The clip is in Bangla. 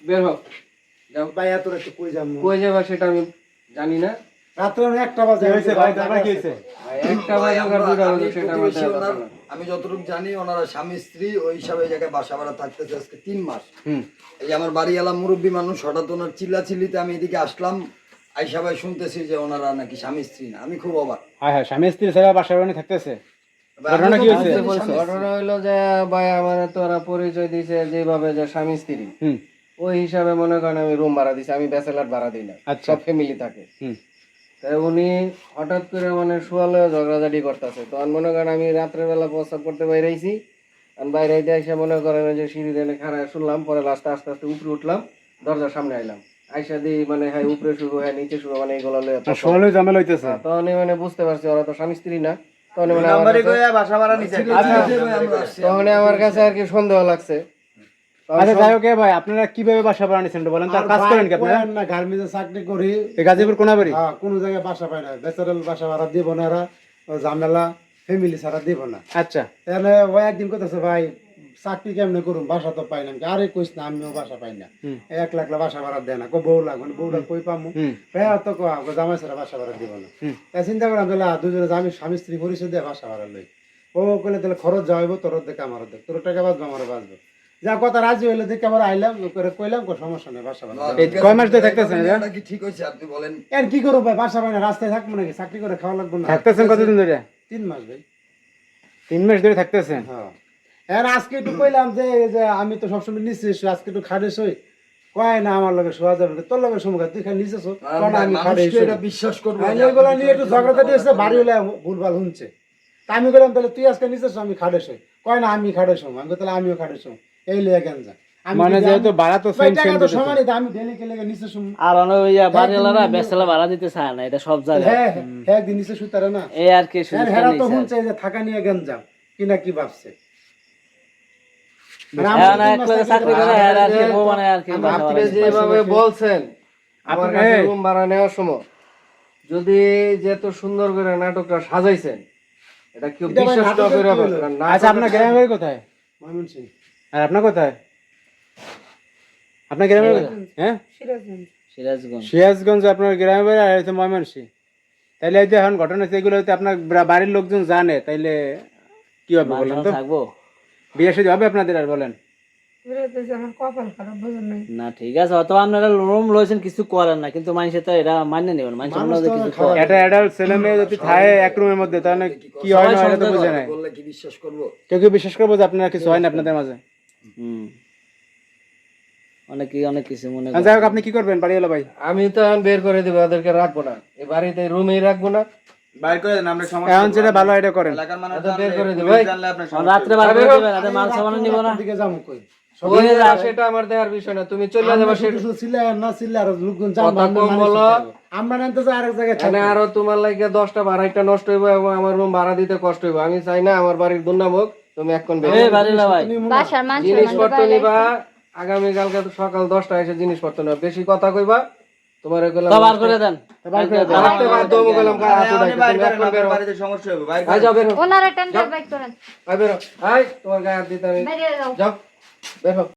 বের হোক। যাও ভাই এত রাতে কই যাবো? কই যাবা সেটা আমি জানি না। রাত্রে 1টা বাজে হইছে ভাই, তারপর কি হইছে? ভাই একটা বাজে আর দুটা বাজে সেটা আমার প্রতিবেশী দেওয়ার ওনার, কথা না। আমি যতটুকু জানি ওনারা স্বামী স্ত্রী ওই হিসাবে এই জায়গায় বাসা ভাড়া থাকতেছে আজকে 3 মাস। এই আমার বাড়িওয়ালা মুরব্বী মানুষ, হঠাৎ ওনার চিল্লাচিল্লিতে আমি এদিকে আসলাম, আইসা ভাই শুনতেছি যে ওনারা নাকি স্বামী স্ত্রী না। আমি খুব অবাক। হ্যাঁ হ্যাঁ, স্বামী স্ত্রী ছাড়া বাসা বাড়ি থাকতেছে। ঘটনা কি হয়েছে? ঘটনা হইলো যে ভাই আমার তো ওরা পরিচয় দিয়েছে যেভাবে যে স্বামী স্ত্রী, ওই হিসাবে মনে করেন আমি রুম ভাড়া দিছি, আমি ব্যাচেলার ভাড়া দিই না, সব ফ্যামিলি থাকে। তাই উনি হঠাৎ করে মানে শুয়ালে ঝগড়াঝাটি করতেছে, তখন মনে করেন আমি রাত্রের বেলা প্রস্তাব করতে বাইরেছি, আর বাইরে এসে মনে করেন যে সিঁড়ি দেনে খাড়ায় শুনলাম, পরে লাস্টে আস্তে আস্তে উপরে উঠলাম, দরজার সামনে আইলাম, আইসা দিই মানে হ্যাঁ উপরে শুরু হয় নিচে শুরু, মানে এইগুলো শুয়ালে ঝামেলা হইতেছে। তখন মানে বুঝতে পারছি ওরা তো স্বামী স্ত্রী না। তখন মানে তখন আমার কাছে আর কি সন্দেহ লাগছে। আচ্ছা যাই হোক ভাই, আপনারা কিভাবে বাসা ভাড়া নিছেন বলেন তো? কাজ করেন কি আপনারা? না, গার্মেন্টসে চাকরি করি, এই গাজীপুর কোনাবাড়ি। হ্যাঁ, কোন জায়গায় বাসা পাই না, ব্যাচেলার বাসা ভাড়া দিব না, এরা ঝামেলা ফ্যামিলি ছাড়া দিব না। আচ্ছা, তাহলে ওই একদিন কইতাছে ভাই চাকরি কেমনে করুম, বাসা তো পাই না। আরে কইস না, আমিও বাসা পাই না, 1 লাখ বাসা ভাড়া দেয় না, বউ লাগবে, বউটা কই পামু? ভাই তো জামাই ছাড়া বাসা ভাড়া দিব না। তাই চিন্তা করলাম তাহলে দুজনে আমি স্বামী স্ত্রী পরিচয় দিয়ে বাসা ভাড়া লই। ও কইলে তাহলে খরচ যাইব, তোর দেখে আমার দেখ, তোর টাকা বাঁচবো আমারও বাঁচবো। যা কথা রাজি হইলে দেখে আমরা আইলাম, কইলাম সমস্যা নেই, বাসা ভাড়া। কয় মাস ধরে থাকতেছেন? এটা কি ঠিক হয়েছে আপনি বলেন? এর কি করবো ভাই, বাসা পাই না, রাস্তায় থাকবো নাকি? চাকরি করে খাওয়া লাগবে না। থাকতেছেন কতদিন ধরে? 3 মাস ভাই। 3 মাস ধরে থাকতেছেন? হ্যাঁ। এখন আজকে একটু কইলাম যে আমি তো সবসময় নিচে শুই, আজকে একটু খাটে শুই। কয় না আমার লগে শোয়া যাবে না, তোর লগে সময় তুই খালি নিচে শুই, আমি খাটে শুই। এটা বিশ্বাস করবো না। এগুলো নিয়ে একটু ঝগড়াঝাটি হচ্ছে, বাড়ি হলে ভুলভাল শুনছে। তা আমি বললাম তাহলে তুই আজকে নিচে শো, আমি খাটে শুই। কয় না আমি খাটে শুই, আমি তাহলে আমিও খাটে শুই, এই লিয়ে কেন যা মানে যেহেতু ভাড়া তো সেম সেম তো সমানই, আমি ডেলি কে লেগে নিচে শুই। আর অনেক ওই বাড়িওয়ালারা বেচেলা ভাড়া দিতে চায় না, এটা সব জায়গায়। হ্যাঁ হ্যাঁ, একদিন নিচে শুইতারে না, এই আর কি শুধু হেরা তো শুনছে যে থাকা নিয়ে কেন যাও কিনা কি ভাবছে। চাকরি করে আর কি বউ মানে আর কি আপনি যেভাবে বলছেন আমার কাছে রুম ভাড়া নেওয়ার সময়, যদি যে এত সুন্দর করে নাটকটা সাজাইছেন, এটা কেউ বিশ্বাস না করে না। আচ্ছা, আপনার গ্রামের বাড়ি কোথায়? ময়মনসিংহ। আর আপনার কোথায়? আপনার গ্রামের বাড়ি? হ্যাঁ, সিরাজগঞ্জ। সিরাজগঞ্জ আপনার গ্রামের বাড়ি, আর হচ্ছে ময়মনসিংহ। তাইলে এই যে এখন ঘটনা হচ্ছে, এগুলো হচ্ছে আপনার বাড়ির লোকজন জানে, তাইলে কি হবে বলেন তো? থাকবো বিয়ে শাদী হবে আপনাদের? আর বলেন না, ঠিক আছে, অথবা আপনারা রুম লইছেন, কিছু করেন না, কিন্তু মানুষের তো এটা মান্য নেবেন। মানুষের এটা অ্যাডাল্ট ছেলে মেয়ে যদি থাকে এক রুমের মধ্যে, তাহলে কি হয় না এটা তো বুঝে নাই। বললে কি বিশ্বাস করবো? কেউ বিশ্বাস করবো যে আপনারা কিছু হয় না আপনাদের মাঝে? অনেক কিছু মনে যাই হোক, আপনি কি করবেন বাড়িওয়ালা ভাই? আমি তো এখন বের করে দিব, ওদেরকে রাখবো না এই বাড়িতে, রুমেই রাখবো না, বাইর করে দেন, আমরা সমস্যা এখন যেটা ভালো এটা করেন। এলাকার মানুষ বের করে দিব। জানলে আপনার রাত্রে বার করে দিবেন, এটা মাল সামান নিব না। দিকে যাবো কই? ওই সেটা আমার দেখার বিষয় না, তুমি চলে যাবে। সেটা ছিলে না ছিলে আর লোকজন কথা কম বলো। আমরা জানতে চাই আরেক জায়গায় মানে আরো তোমার লাগে 10টা ভাড়াটা নষ্ট হইব এবং আমার রুম ভাড়া দিতে কষ্ট হইব। আমি চাই না আমার বাড়ির দুর্নাম হোক। তুমি এখন জিনিসপত্র নিবা, আগামী কালকে সকাল 10টা এসে জিনিসপত্র নিবা, বেশি কথা কইবা তোমার বার করে দেন। বাড়িতে সমস্যা হবে, বাইর তোমার গায়ে হাত দিতে আমি যাও বের হো।